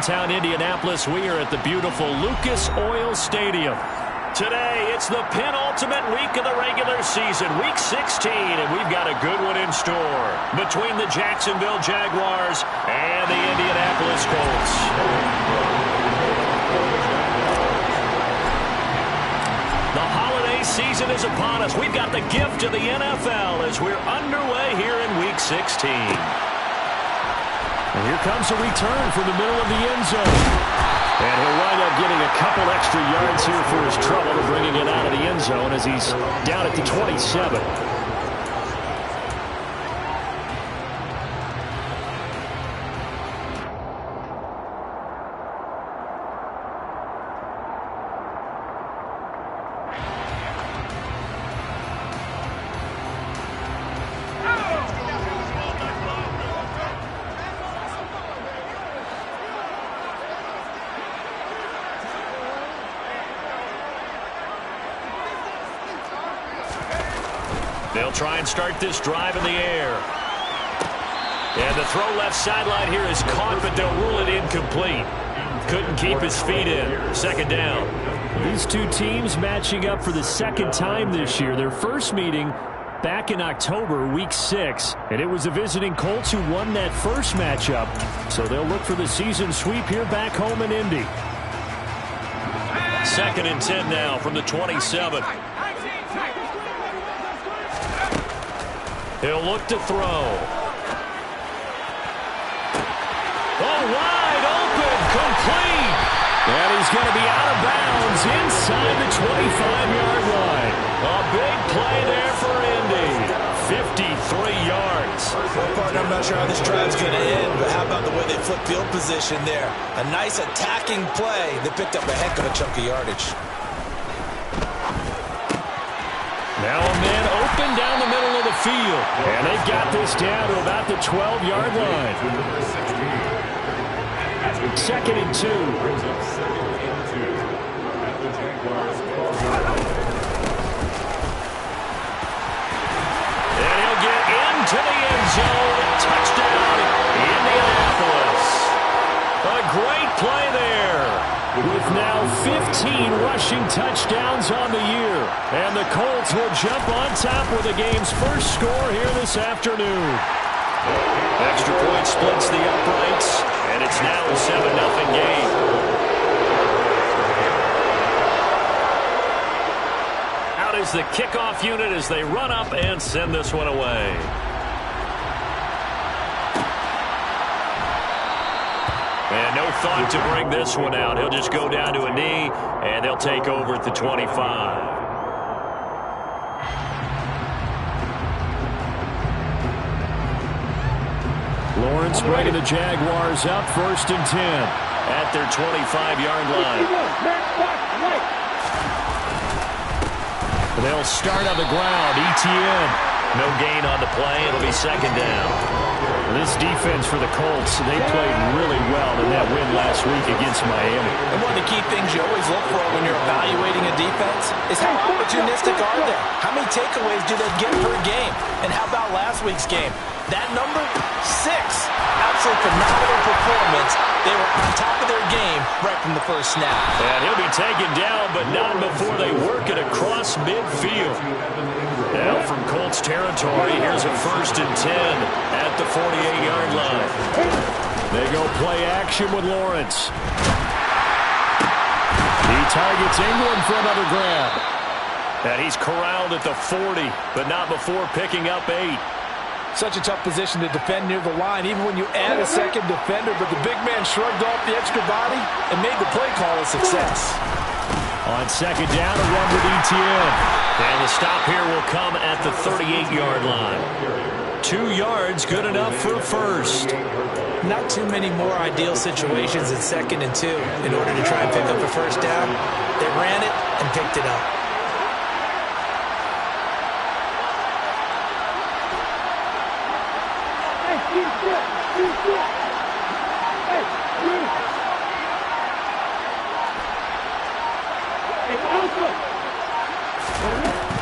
downtown Indianapolis. We are at the beautiful Lucas Oil Stadium. Today, it's the penultimate week of the regular season, Week 16, and we've got a good one in store between the Jacksonville Jaguars and the Indianapolis Colts. The holiday season is upon us. We've got the gift of the NFL as we're underway here in Week 16. And here comes a return from the middle of the end zone. And he'll wind up getting a couple extra yards here for his trouble to bringing it out of the end zone as he's down at the 27. They'll try and start this drive in the air. And the throw left sideline here is caught, but they'll rule it incomplete. Couldn't keep his feet in. Second down. These two teams matching up for the second time this year. Their first meeting back in October, Week 6. And it was the visiting Colts who won that first matchup. So they'll look for the season sweep here back home in Indy. 2nd and 10 now from the 27. He'll look to throw. Oh, wide open, complete. And he's going to be out of bounds inside the 25-yard line. A big play there for Indy. 53 yards. Well, partner, I'm not sure how this drive's going to end, but how about the way they flip field position there? A nice attacking play that picked up a heck of a chunk of yardage. Now a man open down the middle of the field. And they've got this down to about the 12-yard line. 2nd and 2. And he'll get into the end zone. Touchdown, Indianapolis. A great play there. With now 15 rushing touchdowns on the year. And the Colts will jump on top with the game's first score here this afternoon. Extra point splits the uprights, and it's now a 7-0 game. Out is the kickoff unit as they run up and send this one away. And no thought to bring this one out. He'll just go down to a knee, and they'll take over at the 25. Lawrence bringing the Jaguars up 1st and 10 at their 25-yard line. They'll start on the ground. Etienne. No gain on the play. It'll be 2nd down. This defense for the Colts, they played really well in that win last week against Miami. And one of the key things you always look for when you're evaluating a defense is how opportunistic are they? How many takeaways do they get per game? And how about last week's game? That number, 6. Absolutely phenomenal performance. They were on top of their game right from the first snap. And he'll be taken down, but not before they work it across midfield. Now from Colts territory, here's a 1st and 10 at the 48-yard line. They go play action with Lawrence. He targets England for another grab. And he's corralled at the 40, but not before picking up 8. Such a tough position to defend near the line, even when you add a second defender, but the big man shrugged off the extra body and made the play call a success. On 2nd down, a run with Etienne. And the stop here will come at the 38-yard line. 2 yards, good enough for a first. Not too many more ideal situations in 2nd and 2 in order to try and pick up a first down. They ran it and picked it up.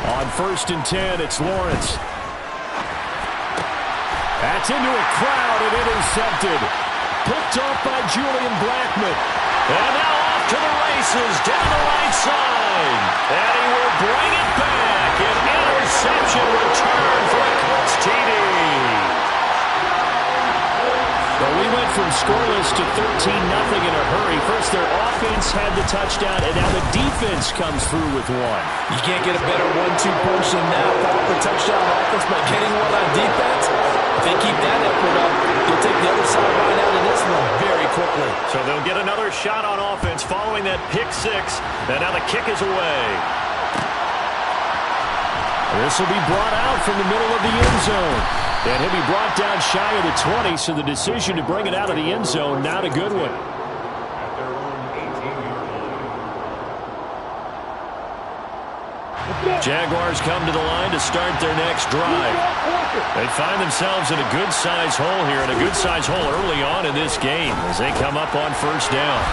On 1st and 10, it's Lawrence. That's into a crowd and intercepted. Picked off by Julian Blackmon. scoreless to 13-0 in a hurry. First, their offense had the touchdown, and now the defense comes through with one. You can't get a better 1-2 punch than that. Follow the touchdown offense by getting one on defense. If they keep that effort up, they'll take the other sideline out of this one very quickly. So they'll get another shot on offense following that pick six. And now the kick is away. This will be brought out from the middle of the end zone. And he'll be brought down shy of the 20, so the decision to bring it out of the end zone, not a good one. Jaguars come to the line to start their next drive. They find themselves in a good-sized hole here, and a good-sized hole early on in this game as they come up on first down.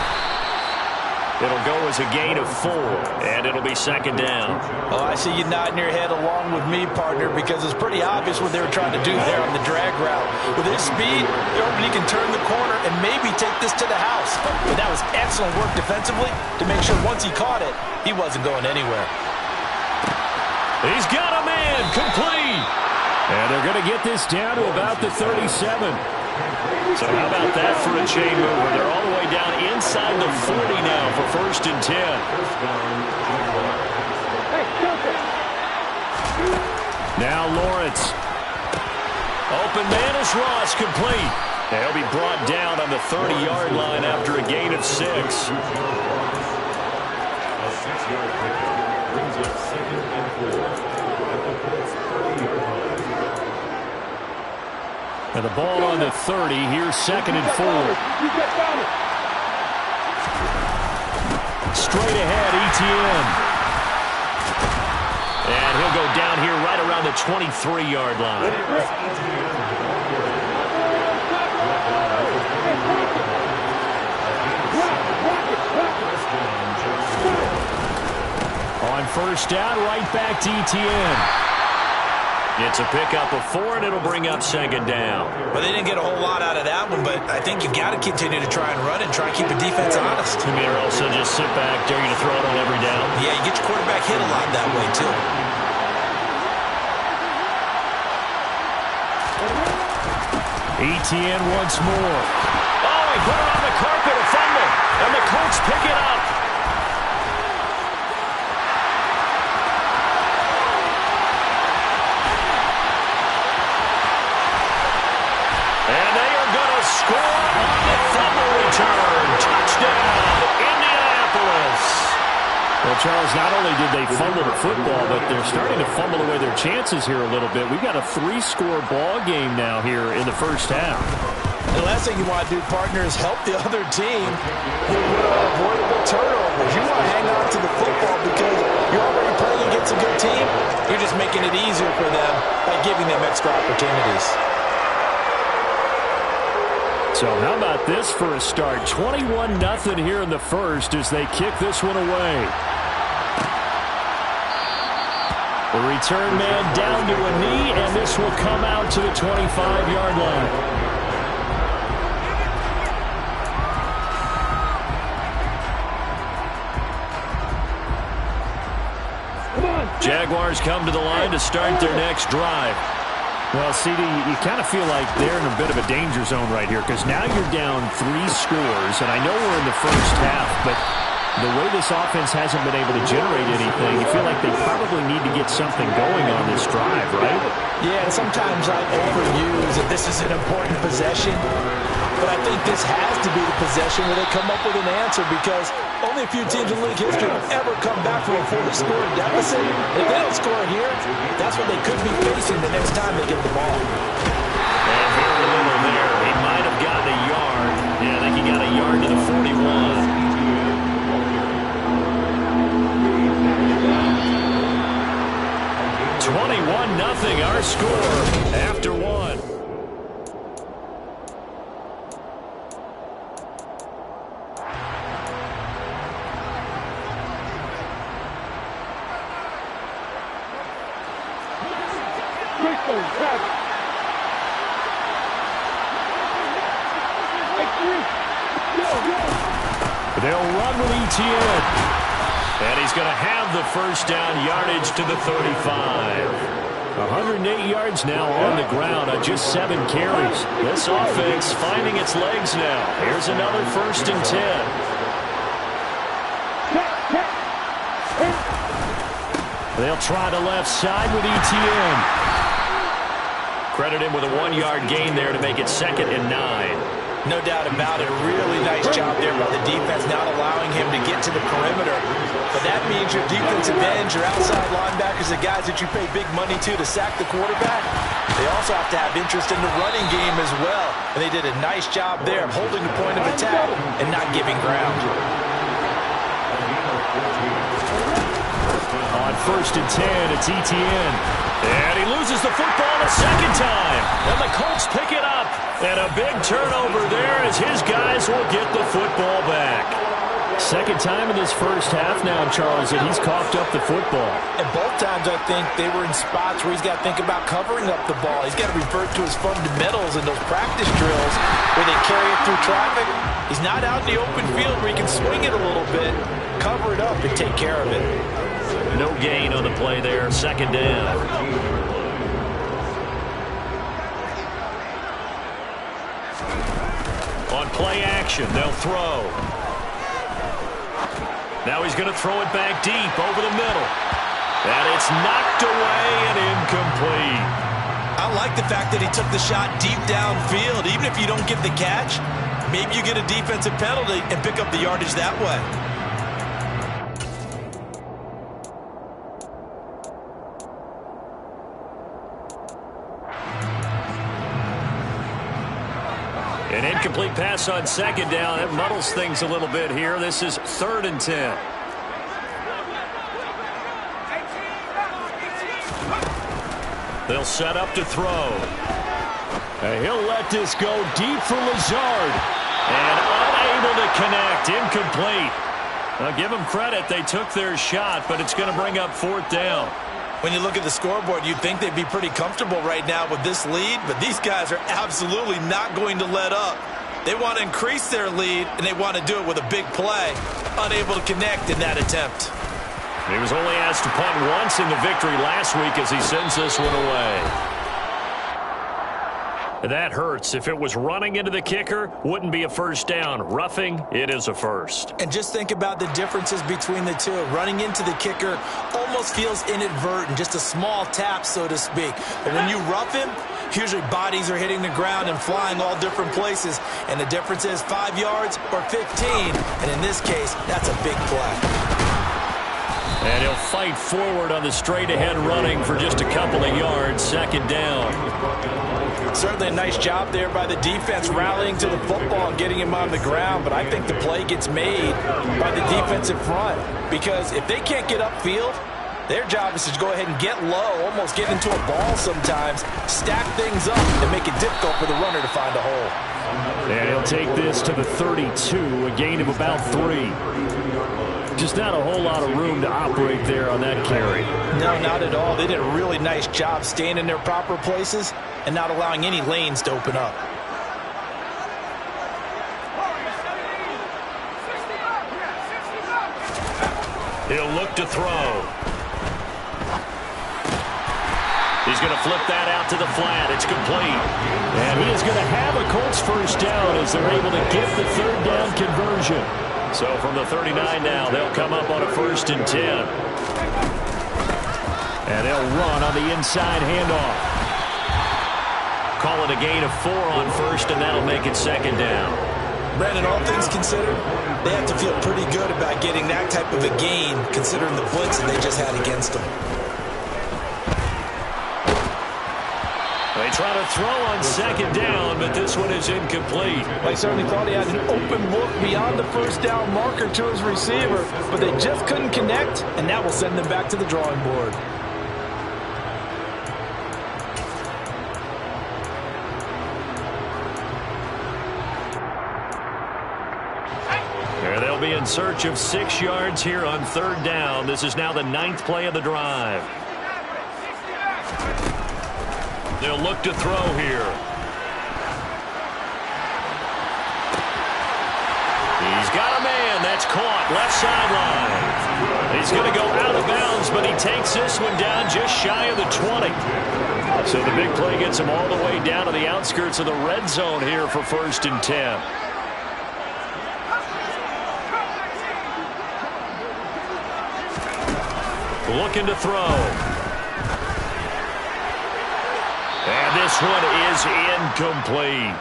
It'll go as a gain of 4, and it'll be second down. Oh, I see you nodding your head along with me, partner, because it's pretty obvious what they were trying to do there on the drag route. With his speed, he can turn the corner and maybe take this to the house. But that was excellent work defensively to make sure once he caught it, he wasn't going anywhere. He's got a man, complete. And they're going to get this down to about the 37. So how about that for a chain mover? They're all the way down inside the 40 now for first and 10. Now Lawrence. Open man is Ross, complete. And he'll be brought down on the 30-yard line after a gain of 6. And the ball on the 30. Here's second and 4. Straight ahead, Etienne. And he'll go down here right around the 23-yard line. On first down, right back to Etienne. It's a pickup of 4, and it'll bring up second down. Well, they didn't get a whole lot out of that one, but I think you've got to continue to try and run and try and keep the defense honest. I mean, or else they'll just sit back, dare you to throw it on every down. Yeah, you get your quarterback hit a lot that way, too. Etienne once more. Oh, he put it on the carpet, a fumble, and the Colts pick it up. Score on the fumble return. Touchdown, Indianapolis. Well, Charles, not only did they fumble the football, but they're starting to fumble away their chances here a little bit. We've got a 3-score ball game now here in the first half. The last thing you want to do, partner, is help the other team with avoidable turnovers. You want to hang on to the football because you're already playing against a good team. You're just making it easier for them by giving them extra opportunities. So how about this for a start? 21-0 here in the first as they kick this one away. The return man down to a knee, and this will come out to the 25-yard line. Jaguars come to the line to start their next drive. Well, CD, you kind of feel like they're in a bit of a danger zone right here because now you're down 3 scores, and I know we're in the first half, but the way this offense hasn't been able to generate anything, you feel like they probably need to get something going on this drive, right? Yeah, and sometimes I overuse that this is an important possession, but I think this has to be the possession where they come up with an answer because only a few teams in league history have ever come back from a 4-score deficit. If they don't score here, that's what they could be facing the next time they get the ball. And very little there. He might have gotten a yard. Yeah, I think he got a yard to the 41. 21-0 our score after 1. They'll run with Etienne. And he's going to have the first down, yardage to the 35. 108 yards now on the ground on just 7 carries. This offense finding its legs now. Here's another 1st and 10. They'll try the left side with ETN. Credit him with a 1-yard gain there to make it 2nd and 9. No doubt about it. A really nice job there by the defense, not allowing him to get to the perimeter. But that means your defensive ends, your outside linebackers, the guys that you pay big money to sack the quarterback, they also have to have interest in the running game as well. And they did a nice job there of holding the point of attack and not giving ground. On 1st and 10, it's ETN. And he loses the football a second time. And the Colts pick it up. And a big turnover there as his guys will get the football back. Second time in this first half now, Charles, that he's coughed up the football. And both times, I think, they were in spots where he's got to think about covering up the ball. He's got to revert to his fundamentals in those practice drills where they carry it through traffic. He's not out in the open field where he can swing it a little bit, cover it up, and take care of it. No gain on the play there, 2nd down. On play action, they'll throw. Now he's going to throw it back deep over the middle. And it's knocked away and incomplete. I like the fact that he took the shot deep downfield. Even if you don't get the catch, maybe you get a defensive penalty and pick up the yardage that way. An incomplete pass on 2nd down. That muddles things a little bit here. This is 3rd and 10. They'll set up to throw. And he'll let this go deep for Lazard. And unable to connect. Incomplete. Now give them credit. They took their shot, but it's going to bring up 4th down. When you look at the scoreboard, you'd think they'd be pretty comfortable right now with this lead, but these guys are absolutely not going to let up. They want to increase their lead, and they want to do it with a big play. Unable to connect in that attempt. He was only asked to punt once in the victory last week as he sends this one away. That hurts. If it was running into the kicker, wouldn't be a 1st down. Roughing, it is a 1st. And just think about the differences between the two. Running into the kicker almost feels inadvertent, just a small tap, so to speak. But when you rough him, usually bodies are hitting the ground and flying all different places. And the difference is 5 yards or 15. And in this case, that's a big play. And he'll fight forward on the straight-ahead running for just a couple of yards. 2nd down. Certainly a nice job there by the defense rallying to the football and getting him on the ground, but I think the play gets made by the defensive front because if they can't get upfield, their job is to go ahead and get low, almost get into a ball sometimes, stack things up, and make it difficult for the runner to find a hole. And he'll take this to the 32, a gain of about 3. Just not a whole lot of room to operate there on that carry. No, not at all. They did a really nice job staying in their proper places and not allowing any lanes to open up. He'll look to throw. He's going to flip that out to the flat. It's complete. And he is going to have a Colts 1st down as they're able to get the 3rd down conversion. So from the 39 now, they'll come up on a 1st and 10. And they'll run on the inside handoff. Call it a gain of 4 on 1st, and that'll make it 2nd down. Brandon, all things considered, they have to feel pretty good about getting that type of a gain, considering the blitz that they just had against them. They try to throw on 2nd down, but this one is incomplete. They certainly thought he had an open look beyond the 1st down marker to his receiver, but they just couldn't connect, and that will send them back to the drawing board. They'll be in search of 6 yards here on 3rd down. This is now the 9th play of the drive. They'll look to throw here. He's got a man. That's caught. Left sideline. He's going to go out of bounds, but he takes this one down just shy of the 20. So the big play gets him all the way down to the outskirts of the red zone here for 1st and 10. Looking to throw. And this one is incomplete.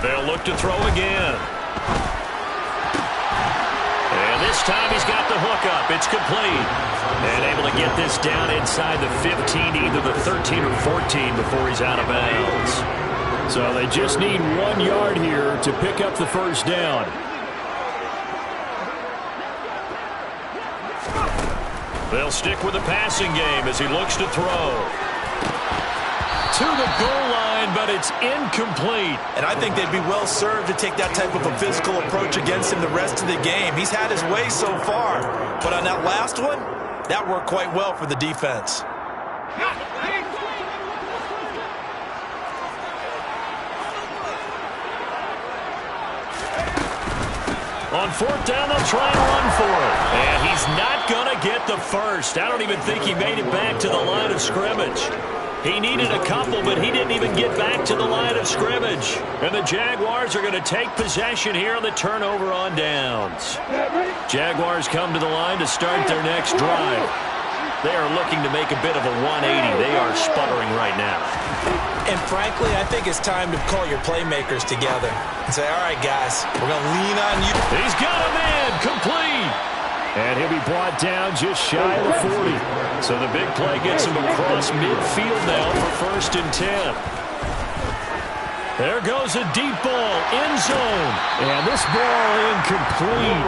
They'll look to throw again. And this time he's got the hook up. It's complete. And able to get this down inside the 15, either the 13 or 14 before he's out of bounds. So they just need 1 yard here to pick up the first down. They'll stick with the passing game as he looks to throw. To the goal line, but it's incomplete. And I think they'd be well served to take that type of a physical approach against him the rest of the game. He's had his way so far, but on that last one, that worked quite well for the defense. On 4th down, they'll try and run for it. And he's not going to get the first. I don't even think he made it back to the line of scrimmage. He needed a couple, but he didn't even get back to the line of scrimmage. And the Jaguars are going to take possession here on the turnover on downs. Jaguars come to the line to start their next drive. They are looking to make a bit of a 180. They are sputtering right now. And frankly, I think it's time to call your playmakers together and say, all right, guys, we're going to lean on you. He's got a man, complete. And he'll be brought down just shy of the 40. So the big play gets him across midfield now for 1st and 10. There goes a deep ball, end zone. And this ball incomplete.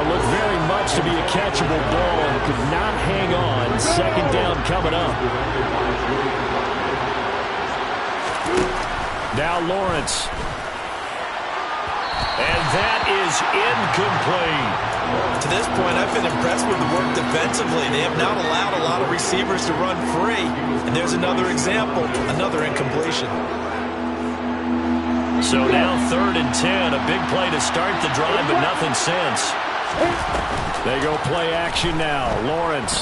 Looked very much to be a catchable ball and could not hang on. 2nd down coming up. Now Lawrence. And that is incomplete. To this point, I've been impressed with the work defensively. They have not allowed a lot of receivers to run free. And there's another example, another incompletion. So now 3rd and 10, a big play to start the drive, but nothing since. They go play action now. Lawrence.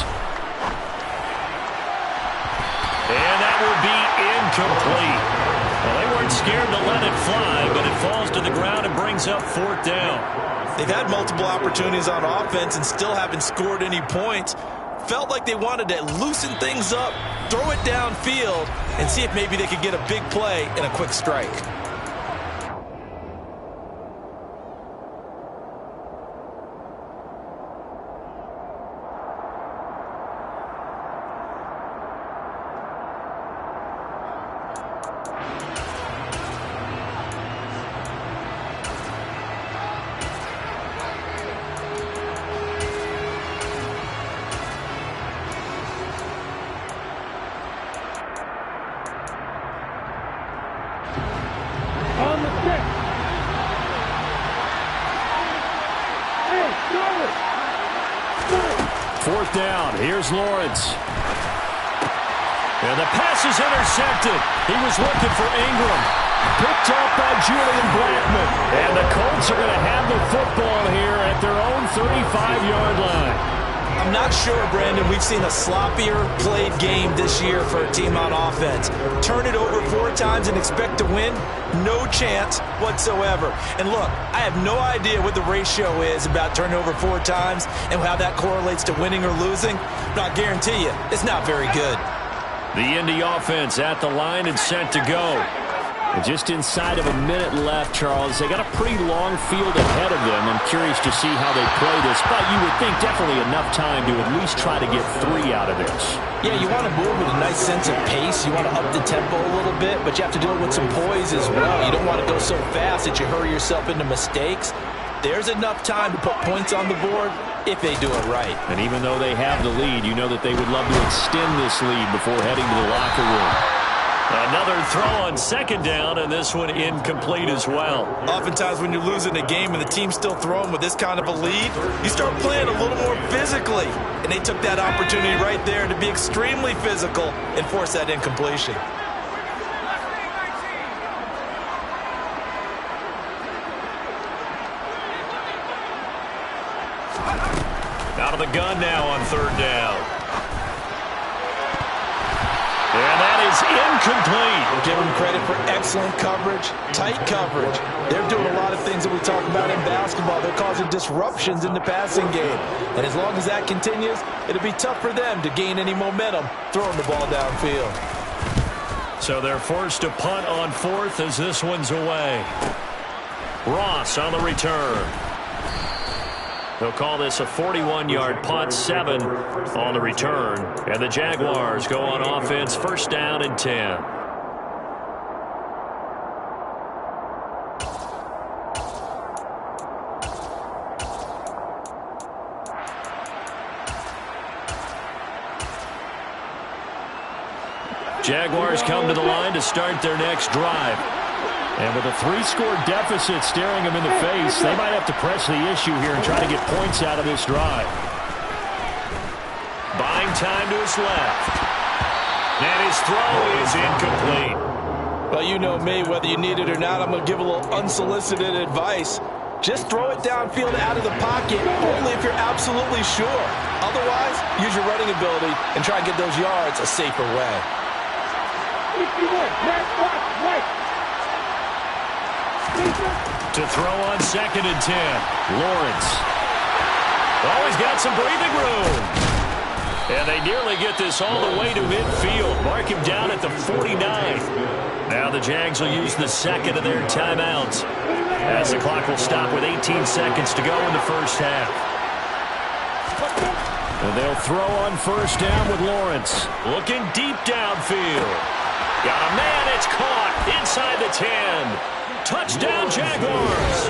And that will be incomplete. Well, they weren't scared to let it fly, but it falls to the ground and brings up 4th down. They've had multiple opportunities on offense and still haven't scored any points. Felt like they wanted to loosen things up, throw it downfield, and see if maybe they could get a big play and a quick strike. Fourth down. Here's Lawrence. And the pass is intercepted. He was looking for Ingram. Picked up by Julian Blackmon. And the Colts are going to have the football here at their own 35-yard line. I'm not sure, Brandon, we've seen a sloppier played game this year for a team on offense. Turn it over 4 times and expect to win? No chance whatsoever. And look, I have no idea what the ratio is about turning over 4 times and how that correlates to winning or losing. But I guarantee you, it's not very good. The Indy offense at the line and set to go. And just inside of a minute left, Charles. They got a pretty long field ahead of them. I'm curious to see how they play this, but you would think definitely enough time to at least try to get 3 out of this. Yeah, you want to move with a nice sense of pace. You want to up the tempo a little bit, but you have to do it with some poise as well. You don't want to go so fast that you hurry yourself into mistakes. There's enough time to put points on the board if they do it right. And even though they have the lead, you know that they would love to extend this lead before heading to the locker room. Another throw on second down, and this one incomplete as well. Oftentimes when you're losing a game and the team's still throwing with this kind of a lead, you start playing a little more physically. And they took that opportunity right there to be extremely physical and force that incompletion. Out of the gun now on third down. And that is incomplete. Give them credit for excellent coverage, tight coverage. They're doing a lot of things that we talk about in basketball. They're causing disruptions in the passing game. And as long as that continues, it'll be tough for them to gain any momentum throwing the ball downfield. So they're forced to punt on fourth as this one's away. Ross on the return. They'll call this a 41-yard punt, 7 on the return. And the Jaguars go on offense, first down and 10. Jaguars come to the line to start their next drive. And with a 3-score deficit staring them in the face, they might have to press the issue here and try to get points out of this drive. Buying time to his left. And his throw is incomplete. Well, you know me, whether you need it or not, I'm going to give a little unsolicited advice. Just throw it downfield out of the pocket, only if you're absolutely sure. Otherwise, use your running ability and try and get those yards a safer way. To throw on second and 10, Lawrence. Oh, he's got some breathing room. And they nearly get this all the way to midfield. Mark him down at the 49. Now the Jags will use the second of their timeouts, as the clock will stop with 18 seconds to go in the first half. And they'll throw on first down with Lawrence. Looking deep downfield. Got a man, it's caught inside the 10. Touchdown, Jaguars!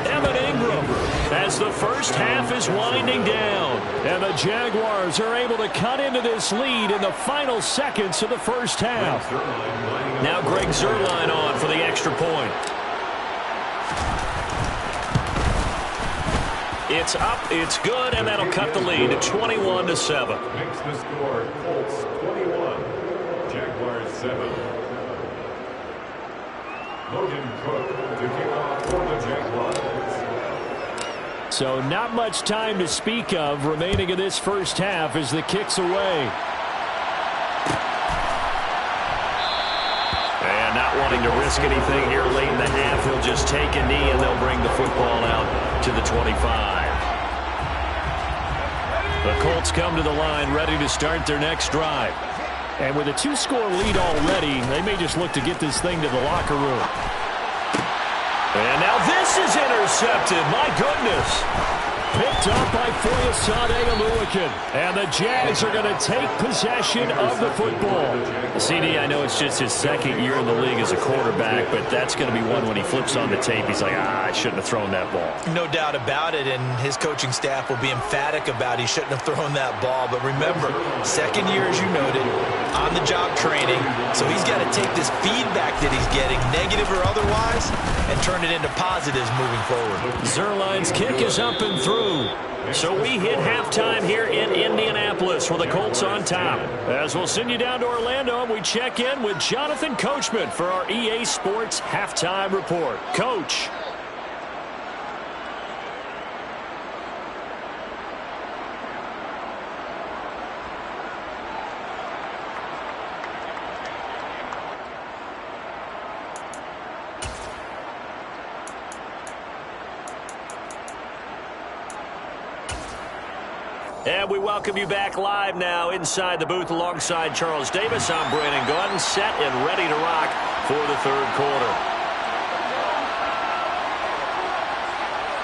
Evan Ingram as the first half is winding down. And the Jaguars are able to cut into this lead in the final seconds of the first half. Now Greg Zuerlein on for the extra point. It's up, it's good, and that'll cut the lead to 21-7. Makes the score Colts 21, Jaguars 7. Logan Cook to kick off for the Jaguars. So not much time to speak of remaining in this first half as the kick's away. And not wanting to risk anything here late in the half, he'll just take a knee and they'll bring the football out to the 25. The Colts come to the line ready to start their next drive. And with a 2-score lead already, they may just look to get this thing to the locker room. And now this is intercepted. My goodness. Picked up by Foyesade Oluokun. And the Jags are going to take possession of the football. CD, I know it's just his second year in the league as a quarterback, but that's going to be one when he flips on the tape. He's like, I shouldn't have thrown that ball. No doubt about it, and his coaching staff will be emphatic about he shouldn't have thrown that ball. But remember, second year, as you noted, on-the-job training, so he's got to take this feedback that he's getting, negative or otherwise, and turn it into positives moving forward. Zuerlein's kick is up and through. So we hit halftime here in Indianapolis with the Colts on top. As we'll send you down to Orlando, and we check in with Jonathan Coachman for our EA Sports Halftime Report. Coach. And we welcome you back live now inside the booth alongside Charles Davis. I'm Brandon Gaudin, set and ready to rock for the third quarter.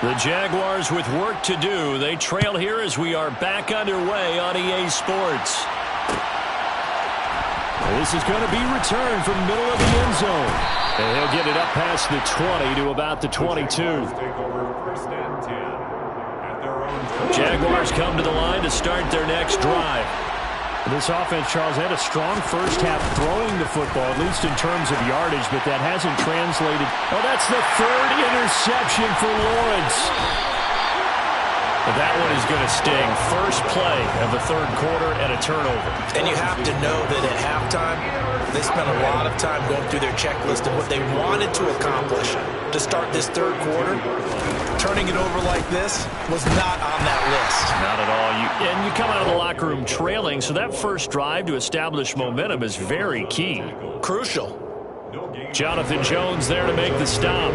The Jaguars with work to do. They trail here as we are back underway on EA Sports. This is going to be returned from middle of the end zone. And he'll get it up past the 20 to about the 22. Take over first and 10. Jaguars come to the line to start their next drive. This offense, Charles, had a strong first half throwing the football, at least in terms of yardage, but that hasn't translated. Oh, that's the third interception for Lawrence. But that one is going to sting. First play of the third quarter and a turnover. And you have to know that at halftime, they spent a lot of time going through their checklist of what they wanted to accomplish to start this third quarter. Turning it over like this was not on that list. Not at all. And you come out of the locker room trailing, so that first drive to establish momentum is very key. Crucial. Jonathan Jones there to make the stop.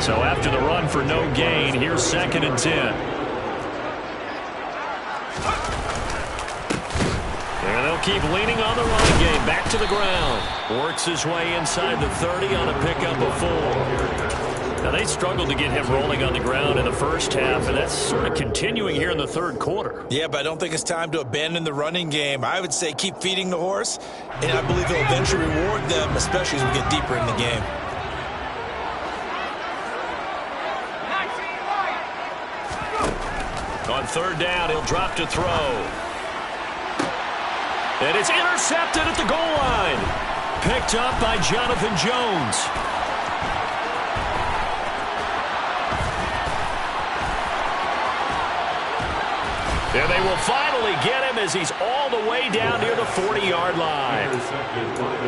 So after the run for no gain, here's 2nd and 10. And they'll keep leaning on the run game. Back to the ground. Works his way inside the 30 on a pickup of 4. Now, they struggled to get him rolling on the ground in the first half, and that's sort of continuing here in the third quarter. Yeah, but I don't think it's time to abandon the running game. I would say keep feeding the horse, and I believe he'll eventually reward them, especially as we get deeper in the game. On 3rd down, he'll drop to throw. And it's intercepted at the goal line. Picked up by Jonathan Jones. And they will finally get him as he's all the way down near the 40-yard line.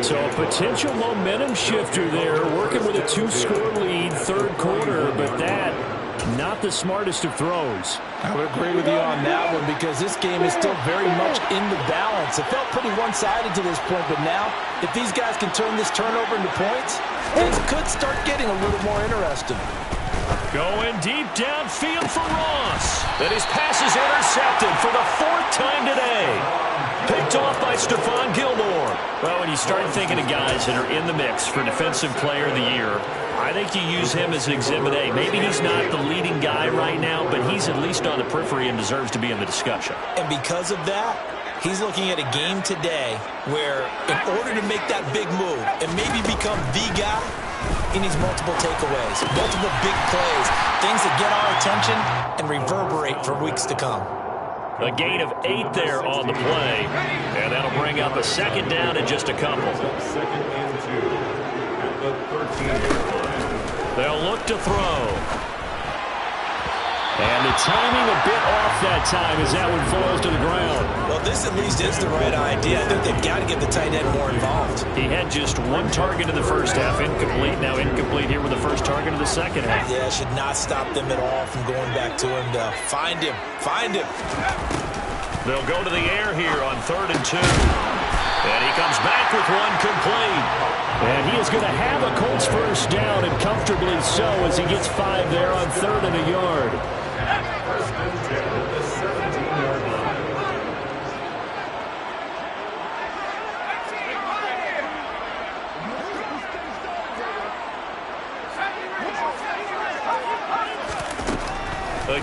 So a potential momentum shifter there, working with a 2-score lead, third quarter, but that, not the smartest of throws. I would agree with you on that one because this game is still very much in the balance. It felt pretty one-sided to this point, but now, if these guys can turn this turnover into points, things could start getting a little more interesting. Going deep downfield for Ross. And his pass is intercepted for the 4th time today. Picked off by Stephon Gilmore. Well, when you start thinking of guys that are in the mix for Defensive Player of the Year, I think you use him as Exhibit A. Maybe he's not the leading guy right now, but he's at least on the periphery and deserves to be in the discussion. And because of that, he's looking at a game today where in order to make that big move and maybe become the guy, he needs multiple takeaways, multiple big plays, things that get our attention and reverberate for weeks to come. A gain of 8 there on the play, and that'll bring up a 2nd down in just a couple. 2nd and 2 at the 13-yard line. They'll look to throw. And the timing a bit off that time as that one falls to the ground. Well, this at least is the right idea. I think they've got to get the tight end more involved. He had just 1 target in the first half, incomplete. Now incomplete here with the first target of the second half. Yeah, should not stop them at all from going back to him to find him. Find him. They'll go to the air here on 3rd and 2. And he comes back with 1 complete. And he is going to have a Colts first down, and comfortably so as he gets 5 there on 3rd and a yard. 1st and 10 at the 17-yard line.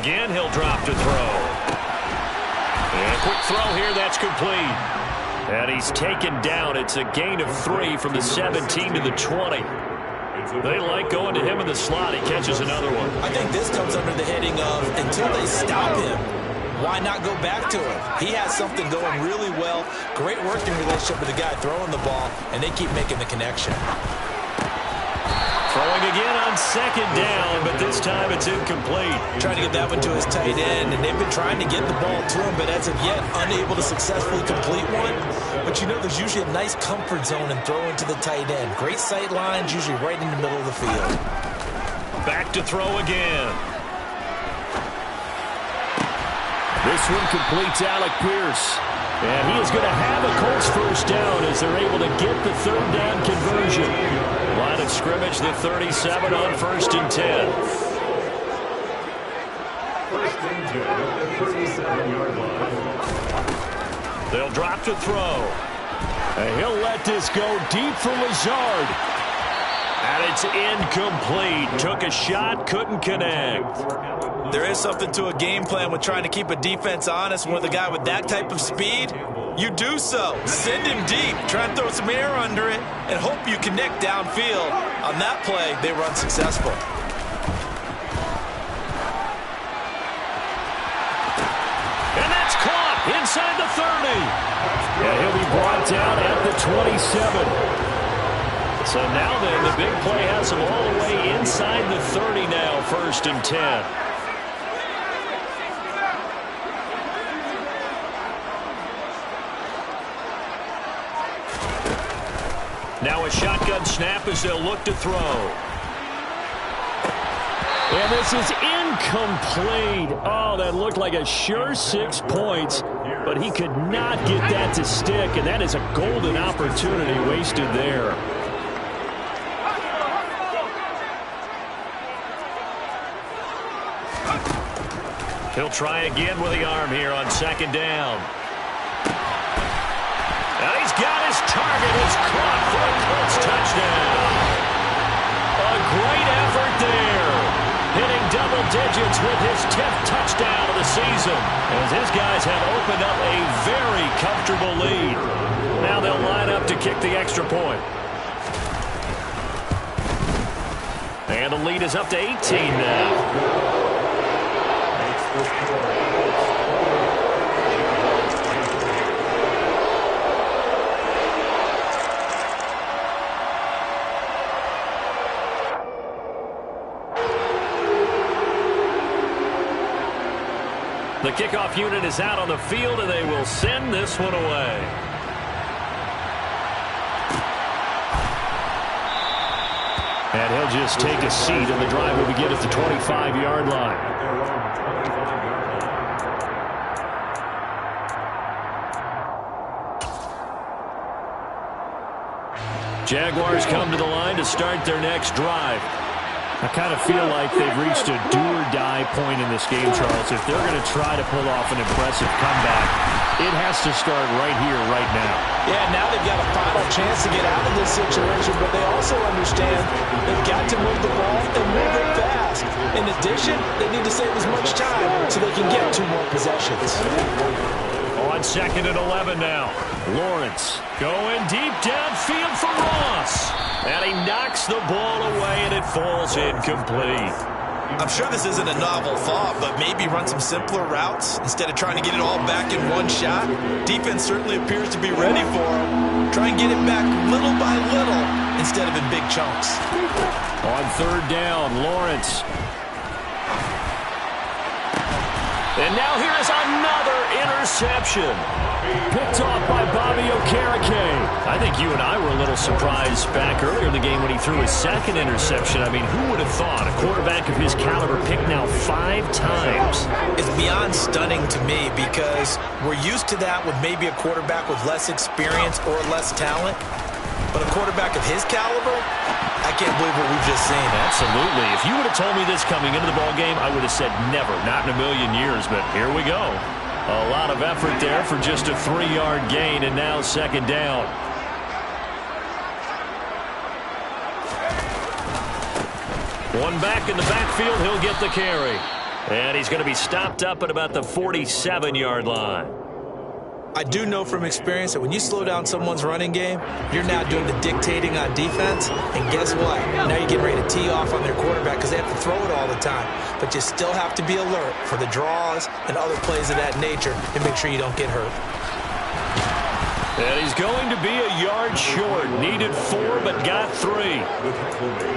Again, he'll drop to throw. And a quick throw here, that's complete. And he's taken down. It's a gain of 3 from the 17 to the 20. They like going to him in the slot. He catches another one. I think this comes under the heading of until they stop him, why not go back to him? He has something going really well. Great working relationship with the guy throwing the ball, and they keep making the connection. Throwing again on 2nd down, but this time it's incomplete. Trying to get that one to his tight end, and they've been trying to get the ball to him, but as of yet, unable to successfully complete one. But you know, there's usually a nice comfort zone in throwing to the tight end. Great sight lines, usually right in the middle of the field. Back to throw again. This one completes Alec Pierce. And he is going to have a Colts first down as they're able to get the 3rd down conversion. Line of scrimmage, the 37 on 1st and 10. 1st and 10 at the 37-yard line. They'll drop to throw. And he'll let this go deep for Lazard. And it's incomplete. Took a shot, couldn't connect. There is something to a game plan with trying to keep a defense honest. When with a guy with that type of speed, you do so. Send him deep. Try and throw some air under it and hope you connect downfield. On that play, they were unsuccessful. And that's caught inside the 30. And he'll be brought down at the 27. So now then, the big play has him all the way inside the 30 now, 1st and 10. Now a shotgun snap as they'll look to throw. And this is incomplete. Oh, that looked like a sure 6 points, but he could not get that to stick, and that is a golden opportunity wasted there. He'll try again with the arm here on 2nd down. And he's got his target. It's caught for a Colts touchdown. A great effort there. Hitting double digits with his 10th touchdown of the season, as his guys have opened up a very comfortable lead. Now they'll line up to kick the extra point. And the lead is up to 18 now. The kickoff unit is out on the field, and they will send this one away. And he'll just take a seat, and the drive will begin at the 25-yard line. Jaguars come to the line to start their next drive. I kind of feel like they've reached a do-or-die point in this game, Charles. If they're going to try to pull off an impressive comeback, it has to start right here, right now. Yeah, now they've got a final chance to get out of this situation, but they also understand they've got to move the ball and move it fast. In addition, they need to save as much time so they can get 2 more possessions. On 2nd and 11 now. Lawrence going deep downfield for Ross. And he knocks the ball away, and it falls incomplete. I'm sure this isn't a novel thought, but maybe run some simpler routes instead of trying to get it all back in one shot. Defense certainly appears to be ready for him. Try and get it back little by little instead of in big chunks. On 3rd down, Lawrence. And now here is another interception. Picked off by Bobby Okereke. I think you and I were a little surprised back earlier in the game when he threw his 2nd interception. I mean, who would have thought a quarterback of his caliber picked now 5 times? It's beyond stunning to me because we're used to that with maybe a quarterback with less experience or less talent. But a quarterback of his caliber, I can't believe what we've just seen. Absolutely. If you would have told me this coming into the ballgame, I would have said never, not in a million years, but here we go. A lot of effort there for just a 3-yard gain, and now 2nd down. One back in the backfield, he'll get the carry. And he's going to be stopped up at about the 47-yard line. I do know from experience that when you slow down someone's running game, you're now doing the dictating on defense. And guess what? Now you're getting ready to tee off on their quarterback because they have to throw it all the time. But you still have to be alert for the draws and other plays of that nature and make sure you don't get hurt. And he's going to be a yard short. Needed 4, but got 3.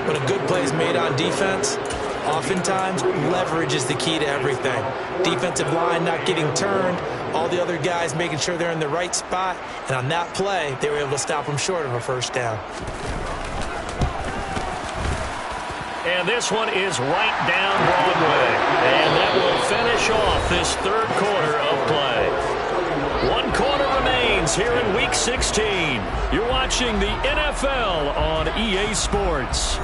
When a good play is made on defense, oftentimes leverage is the key to everything. Defensive line not getting turned, all the other guys making sure they're in the right spot, and on that play, they were able to stop them short of a 1st down. And this one is right down Broadway. And that will finish off this 3rd quarter of play. 1 quarter remains here in Week 16. You're watching the NFL on EA Sports.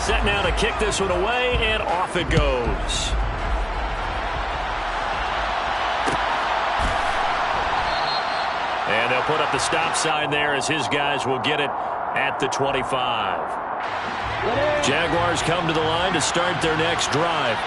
Set now to kick this one away, and off it goes. And they'll put up the stop sign there as his guys will get it at the 25. Jaguars come to the line to start their next drive.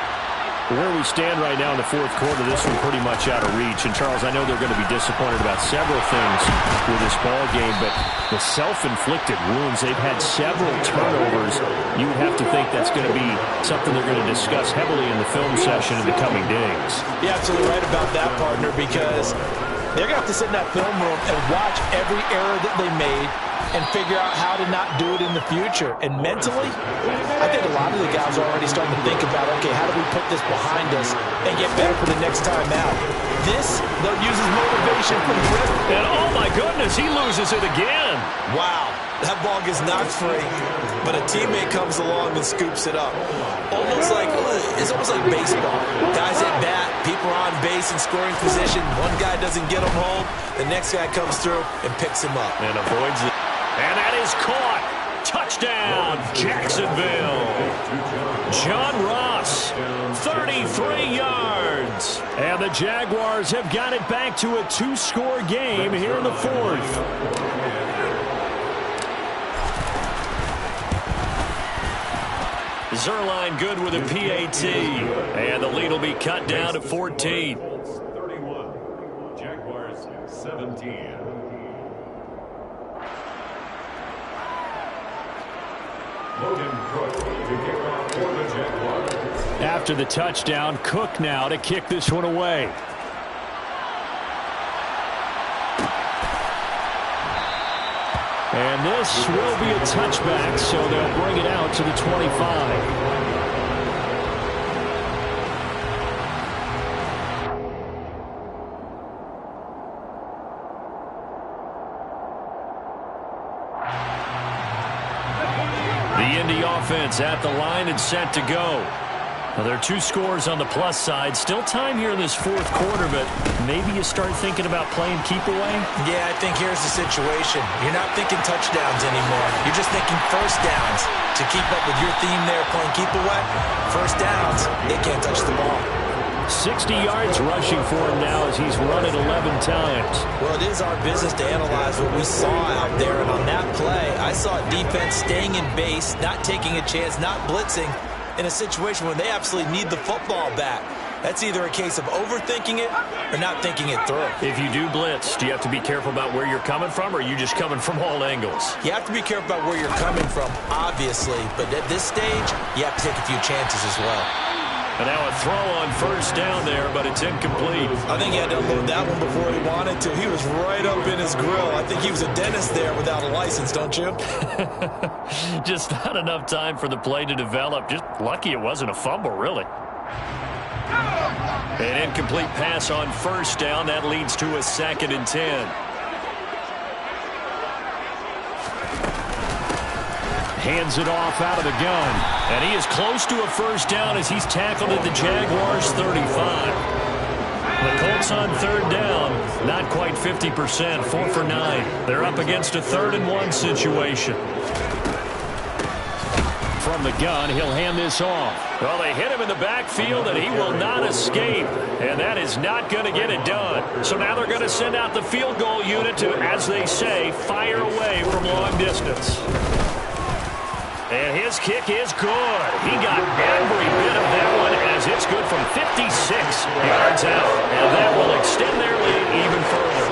Where we stand right now in the fourth quarter, this one pretty much out of reach. And, Charles, I know they're going to be disappointed about several things with this ball game, but the self-inflicted wounds, they've had several turnovers. You would have to think that's going to be something they're going to discuss heavily in the film session in the coming days. You're absolutely right about that, partner, because they're going to have to sit in that film room and watch every error that they made and figure out how to not do it in the future. And mentally, I think a lot of the guys are already starting to think about, okay, how do we put this behind us and get better for the next time out? This, they'll use as motivation for the rest. And oh my goodness, he loses it again. Wow, that ball gets knocked free, but a teammate comes along and scoops it up. It's almost like baseball. Guys at bat, people are on base in scoring position. One guy doesn't get him home, the next guy comes through and picks him up. And avoids it. And that is caught. Touchdown, Jacksonville. John Ross, 33 yards. And the Jaguars have got it back to a two-score game here in the fourth. Zuerlein good with a PAT. And the lead will be cut down to 14. 31. Jaguars 17. Logan Cook to kick off for the Jaguars. After the touchdown, Cook now to kick this one away. And this will be a touchback, so they'll bring it out to the 25. Offense at the line and set to go. Now, there are two scores on the plus side. Still time here in this fourth quarter, but maybe you start thinking about playing keep away? Yeah, I think here's the situation. You're not thinking touchdowns anymore. You're just thinking first downs. To keep up with your theme there, playing keep away, first downs, they can't touch the ball. 60 yards rushing for him now as he's run it 11 times. Well, it is our business to analyze what we saw out there, and on that play, I saw defense staying in base, not taking a chance, not blitzing, in a situation where they absolutely need the football back. That's either a case of overthinking it or not thinking it through. If you do blitz, do you have to be careful about where you're coming from, or are you just coming from all angles? You have to be careful about where you're coming from, obviously, but at this stage, you have to take a few chances as well. And now a throw on first down there, but it's incomplete. I think he had to unload that one before he wanted to. He was right up in his grill. I think he was a dentist there without a license, don't you? Just not enough time for the play to develop. Just lucky it wasn't a fumble, really. An incomplete pass on first down. That leads to a 2nd and 10. Hands it off out of the gun. And he is close to a first down as he's tackled at the Jaguars' 35. The Colts on third down, not quite 50%, 4 for 9. They're up against a 3rd and 1 situation. From the gun, he'll hand this off. Well, they hit him in the backfield, and he will not escape. And that is not going to get it done. So now they're going to send out the field goal unit to, as they say, fire away from long distance. And his kick is good. He got every bit of that one as it's good from 56 yards out. And that will extend their lead even further.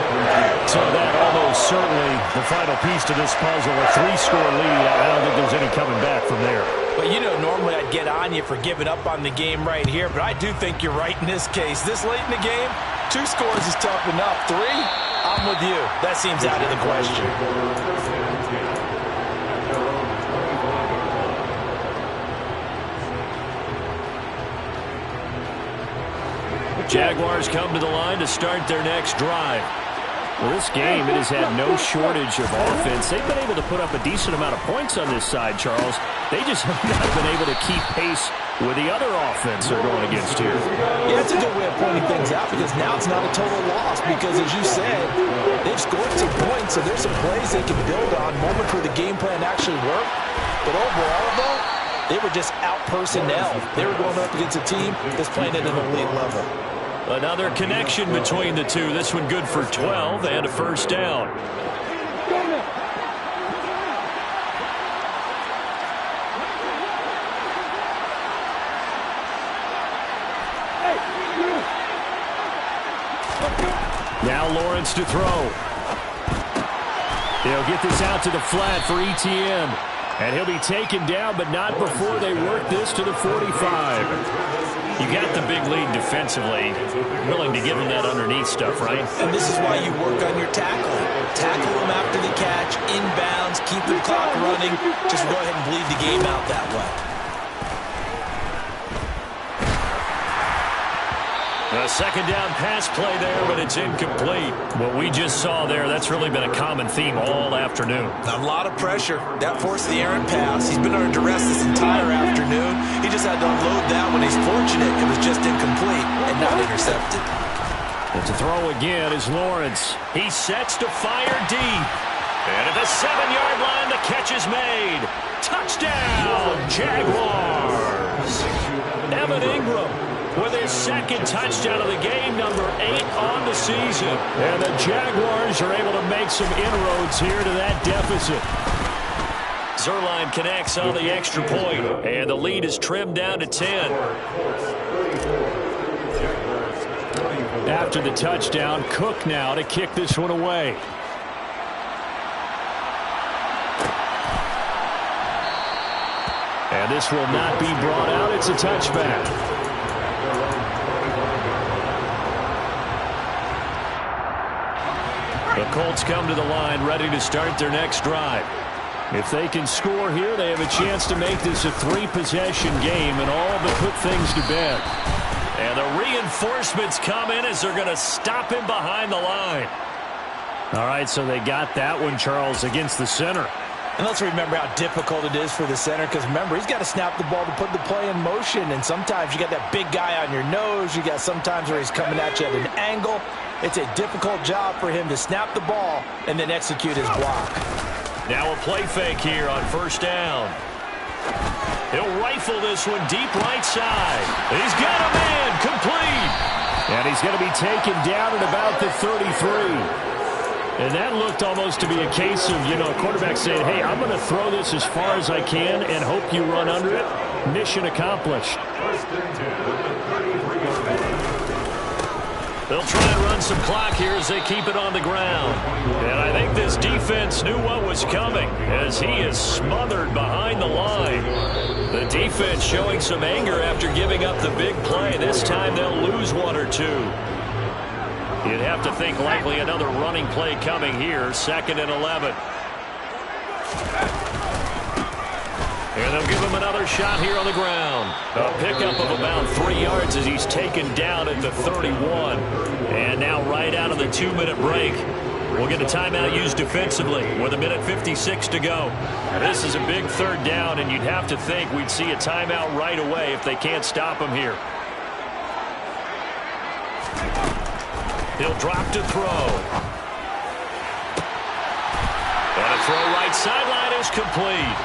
So that almost certainly the final piece to this puzzle, a 3-score lead. I don't think there's any coming back from there. But, you know, normally I'd get on you for giving up on the game right here, but I do think you're right in this case. This late in the game, 2 scores is tough enough. 3, I'm with you. That seems out of the question. Jaguars come to the line to start their next drive. Well, this game, it has had no shortage of offense. They've been able to put up a decent amount of points on this side, Charles. They just have not been able to keep pace with the other offense they're going against here. Yeah, it's a good way of pointing things out because now it's not a total loss because, as you said, they've scored some points, so there's some plays they can build on, moments where the game plan actually worked. But overall, though, they were just out personnel. They were going up against a team that's playing at an elite level. Another connection between the two. This one good for 12 and a first down. Lawrence to throw. They'll get this out to the flat for Etienne. And he'll be taken down, but not before they work this to the 45. You got the big lead defensively. Willing to give him that underneath stuff, right? And this is why you work on your tackling. Tackle him after the catch, inbounds, keep the clock running. Just go ahead and bleed the game out that way. A second down pass play there, but it's incomplete. What we just saw there, that's really been a common theme all afternoon. A lot of pressure. That forced the errant pass. He's been under duress this entire afternoon. He just had to unload that when he's fortunate. It was just incomplete and not intercepted. And to throw again is Lawrence. He sets to fire deep. And at the 7-yard line, the catch is made. Touchdown, Jaguars. Evan Ingram with his second touchdown of the game, number 8 on the season. And the Jaguars are able to make some inroads here to that deficit. Zuerlein connects on the extra point, and the lead is trimmed down to 10. After the touchdown, Cook now to kick this one away. And this will not be brought out. It's a touchback. The Colts come to the line ready to start their next drive. If they can score here, they have a chance to make this a 3-possession game and all but put things to bed. And the reinforcements come in as they're going to stop him behind the line. All right, so they got that one, Charles, against the center. And let's remember how difficult it is for the center, because remember, he's got to snap the ball to put the play in motion, and sometimes you got that big guy on your nose. You got sometimes where he's coming at you at an angle. It's a difficult job for him to snap the ball and then execute his block. Now a play fake here on first down. He'll rifle this one deep right side. He's got a man complete. And he's going to be taken down at about the 33. And that looked almost to be a case of, a quarterback saying, hey, I'm going to throw this as far as I can and hope you run under it. Mission accomplished. They'll try and run some clock here as they keep it on the ground. And I think this defense knew what was coming as he is smothered behind the line. The defense showing some anger after giving up the big play. This time they'll lose one or two. You'd have to think likely another running play coming here, 2nd and 11. And they'll give him another shot here on the ground. A pickup of about 3 yards as he's taken down at the 31. And now right out of the 2-minute break, we'll get a timeout used defensively with 1:56 to go. This is a big 3rd down, and you'd have to think we'd see a timeout right away if they can't stop him here. He'll drop to throw. And a throw right sideline is complete.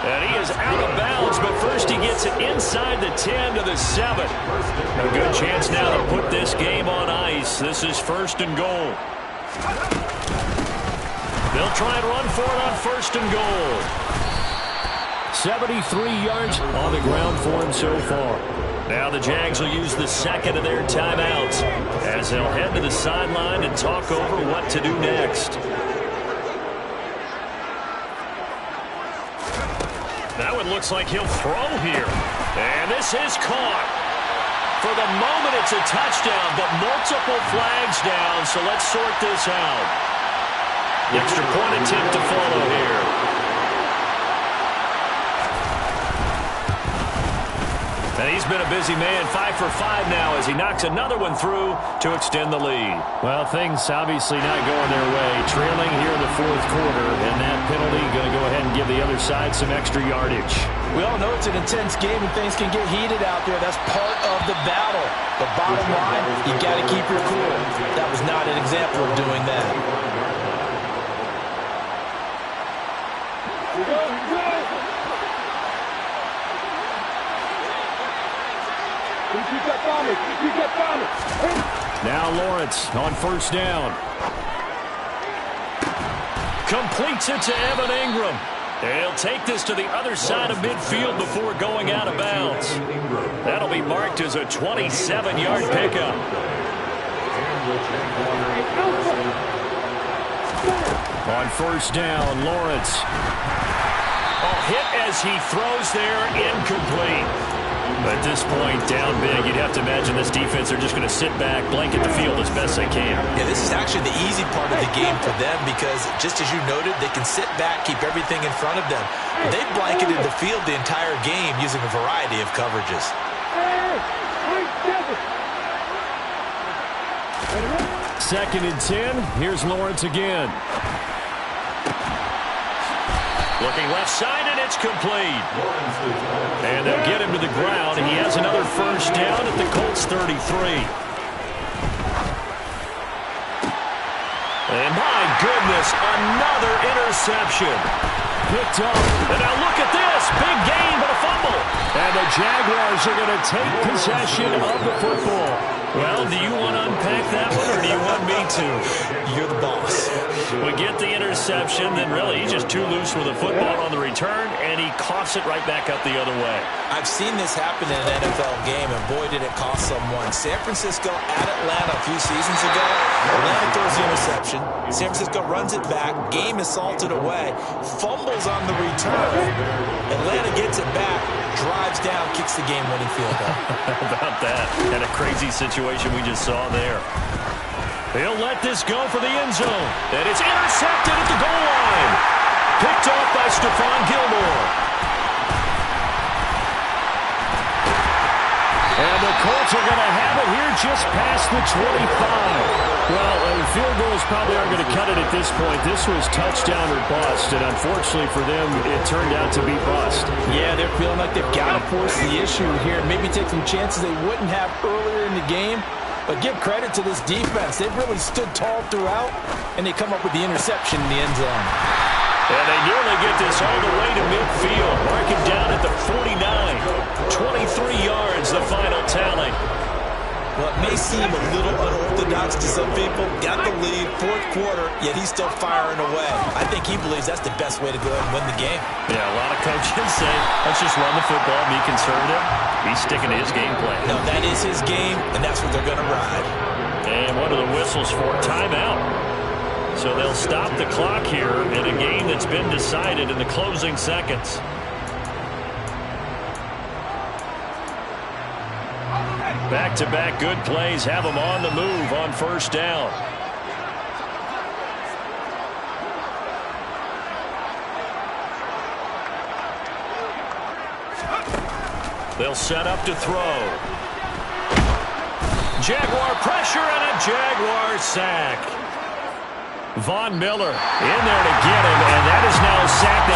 And he is out of bounds, but first he gets it inside the 10 to the 7. A good chance now to put this game on ice. This is 1st and goal. They'll try and run for it on 1st and goal. 73 yards on the ground for him so far. Now the Jags will use the 2nd of their timeouts as they'll head to the sideline and talk over what to do next. That one looks like he'll throw here. And this is caught. For the moment, it's a touchdown, but multiple flags down, so let's sort this out. The extra point attempt to follow here. And he's been a busy man, 5 for 5 now as he knocks another one through to extend the lead. Well, things obviously not going their way. Trailing here in the 4th quarter, and that penalty going to go ahead and give the other side some extra yardage. We all know it's an intense game and things can get heated out there. That's part of the battle. But bottom line, you got to keep your cool. That was not an example of doing that. Now Lawrence on 1st down. Completes it to Evan Ingram. He'll take this to the other side of midfield before going out of bounds. That'll be marked as a 27-yard pickup. On first down, Lawrence. Oh, hit as he throws there, incomplete. At this point, down big, you'd have to imagine this defense are just going to sit back, blanket the field as best they can. Yeah, this is actually the easy part of the game for them because, just as you noted, they can sit back, keep everything in front of them. They've blanketed the field the entire game using a variety of coverages. Second and 10. Here's Lawrence again. Looking left side, and it's complete. And they'll get him to the ground. He has another first down at the Colts 33. And my goodness, another interception. Picked up. And now look at this. Big gain, but a fumble. And the Jaguars are going to take possession of the football. Well, do you want to unpack that one, or do you want me to? You're the boss. We get the interception, then really he's just too loose with the football on the return, and he coughs it right back up the other way. I've seen this happen in an NFL game, and boy, did it cost someone. San Francisco at Atlanta a few seasons ago. Atlanta throws the interception. San Francisco runs it back. Game is salted away. Fumbles on the return. Atlanta gets it back, drives down, kicks the game-winning field goal. How about that? And a crazy situation we just saw there. He'll let this go for the end zone. And it's intercepted at the goal line. Picked off by Stephon Gilmore. And the Colts are going to have it here just past the 25. Well, field goals probably aren't going to cut it at this point. This was touchdown or bust, and unfortunately for them, it turned out to be bust. Yeah, they're feeling like they've got to force the issue here. Maybe take some chances they wouldn't have earlier in the game. But give credit to this defense. They've really stood tall throughout, and they come up with the interception in the end zone. And they nearly get this all the way to midfield. Mark it down at the 49. 23 yards, the final tally. Well, it may seem a little unorthodox to some people. Got the lead, fourth quarter, yet he's still firing away. I think he believes that's the best way to go ahead and win the game. Yeah, a lot of coaches say, let's just run the football, be conservative. He's sticking to his game plan. No, that is his game, and that's what they're going to ride. And what are the whistles for? Timeout. So they'll stop the clock here in a game that's been decided in the closing seconds. Back-to-back good plays have them on the move on first down. They'll set up to throw. Jaguar pressure and a Jaguar sack. Von Miller in there to get him, and that is now sacked.